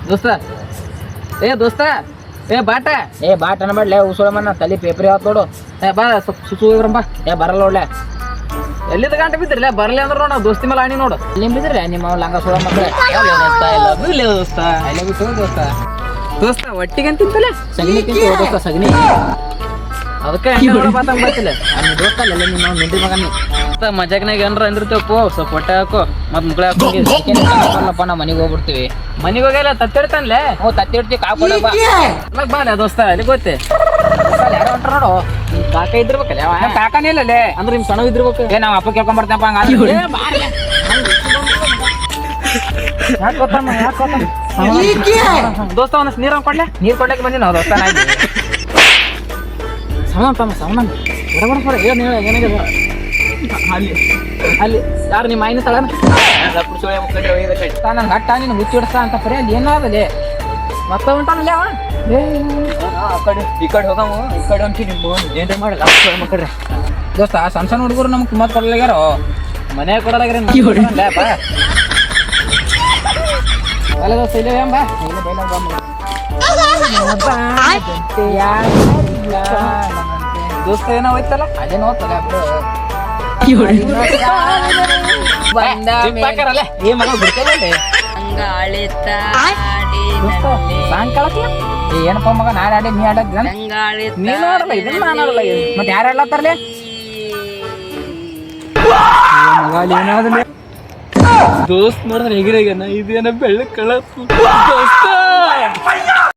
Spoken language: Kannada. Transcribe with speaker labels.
Speaker 1: ದೋಸ್ತ ದೋಸ್ತ ಬಾಟ
Speaker 2: ಬಾಟ್ ಅನ್ಬೇಡ್ಲೆ ಉಸುಳ ಮನ್ನ ತಲೆ ಪೇಪರ್ ಯಾವತ್ ನೋಡು.
Speaker 1: ಬಾ ಸ್ವಲ್ಪ ಸುಸು ಬಾ.
Speaker 2: ಬರಲ್ಲ ನೋಡ್ಲೆ.
Speaker 1: ಎಲ್ಲಿದ ಗಂಟೆ ಬಿದ್ದಿರಲ್ಲ ಬರ್ಲಿ ಅಂದ್ರೆ ನೋಡ ದೋಸ್ತಿ ಮೇಲೆ ಆಣಿ ನೋಡು.
Speaker 2: ನಿಮ್ ಬಿದ್ರಿ ನಿಮ್ಮ ಲಂಗ ಸುಳ ಮಕ್ಕಳು
Speaker 1: ದೋಸ್ತ ದೋಸ್ತ ದೋಸ್ತ ಒಟ್ಟಿಗೆ ಅಂತ ತಿಂತಲ್ಲ
Speaker 2: ಸಗಣಿ ತಿಂತ ದೋಸ್ತ ಸಗಣಿ.
Speaker 1: ಅದಕ್ಕೆ ಬಾತಂಗ್ ಬರ್ತಿಲ್ಲ
Speaker 2: ದೋಸ್ತ ಅಲ್ಲ ನಿಮ್ಮ ಮಿಂಡ್ರಿ ಮಗನಿ
Speaker 1: ಮಜಾಗ್ನಾಗ ಏನ್ರ ಅಂದಿರ್ತೇವಪ್ಪು ಸ್ವಲ್ಪ ಹೊಟ್ಟೆ ಹಾಕೋ ಮತ್ ಮುಗಳ
Speaker 2: ಹಾಕೋಲ್ಲಪ್ಪ ನಾವು ಮನೆಗೆ ಹೋಗ್ಬಿಡ್ತೀವಿ.
Speaker 1: ಮನಿಗೆ ಹೋಗಲ್ಲ ತತ್ತಿಡ್ತಾನ್ಲೆ.
Speaker 2: ಹ್ಞೂ ತತ್ತಿಡ್ತಿ ಕಾಕೊಡ
Speaker 1: ಬಾಲ ದೋಸ್ತ ಅಲ್ಲಿ ಗೊತ್ತೇ
Speaker 2: ಯಾರು ಹೊಂಟ್ರ ನೋಡು.
Speaker 1: ಕಾಕ ಇದ್ದಿರ್ಬೇಕಲ್ಲ
Speaker 2: ಕಾಕನೇ ಇಲ್ಲಲೇ
Speaker 1: ಅಂದ್ರೆ ನಿಮ್ ಸಣ್ಣ ಇದ್ದಿರ್ಬೇಕು.
Speaker 2: ನಾವು ಅಪ್ಪ ಕೇಳ್ಕೊಂಡ್ ಬರ್ತೇನಪ್ಪ ಹಂಗ
Speaker 1: ಯಾಕೆ ಗೊತ್ತಮ್ಮ ಯಾಕೆ ಗೊತ್ತಮ್ಮ ದೋಸ್ತ ಒಂದಷ್ಟು ನೀರು ಕೊಡ್ಲೆ.
Speaker 2: ನೀರ್ ಕೊಡ್ಲಿಕ್ಕೆ ಬಂದಿ ನಾವು ದೋಸ್ತ
Speaker 1: ಸವಣ ಏನಾಗಿದೆ ಅಲ್ಲಿ ಅಲ್ಲಿ ಯಾರು ನಿಮ್ಮ ಆಯ್ನ ತಳ
Speaker 2: ನನ್ ಗಟ್ಟ ನೀನು ಮುಚ್ಚಿಡ್ಸ ಅಂತ ಬರೀ ಅಲ್ಲಿ ಏನಾಗಲಿ
Speaker 1: ಮತ್ತೆ ಉಂಟಾನಲ್ಲ ಅವ
Speaker 2: ಈ ಕಡೆ ಹೋಗಮ್ಮ ಈ ಕಡೆ ಅಂತೀನಿ ಏನ್ರಿ ಮಾಡಲ್ಲ ಮಕ್ಕಳ್ರಿ. ದೋಸ್ತ ಸಣ್ಣ ಸಣ್ಣ ಹುಡುಗರು ನಮ್ಗೆ ಕಿಮ್ಮತ್ ಕೊಡ್ಲಾಗ್ಯಾರೋ.
Speaker 1: ಮನೆ ಕೊಡಲಾಗ್ರಿ ದೋಸ್ತ ಇಲ್ಲ ಎಂಬ ದೋಸ್ತ ಏನೋ ಹೋಯ್ತಲ್ಲ
Speaker 2: ಅದೇನೋ ಹೋಗ್ತಲ್ಲ
Speaker 1: ಸಾಯಂಕಾಲಕ್ಕೆ
Speaker 2: ಏನಪ್ಪ ಮಗ ನಾನ್ ಆಡಿ ನೀ ಆಡೋದ್
Speaker 1: ನೀನು ಆಡಲ್ಲ ಇದನ್ನ ನಾನು ಆಡಲ್ಲ
Speaker 2: ಮತ್ತೆ ಯಾರು ಆಡ್ಲತ್ತಾರಲಿ
Speaker 1: ದೋಸ್ತ್ ನೋಡಿದ್ರೆ ಹೆಗಿರಾಗ್ಯಾನ ಇದೇನ ಬೆಳ್ಳಕ್ ಕಳತ್ತು ದೋಸ್ತ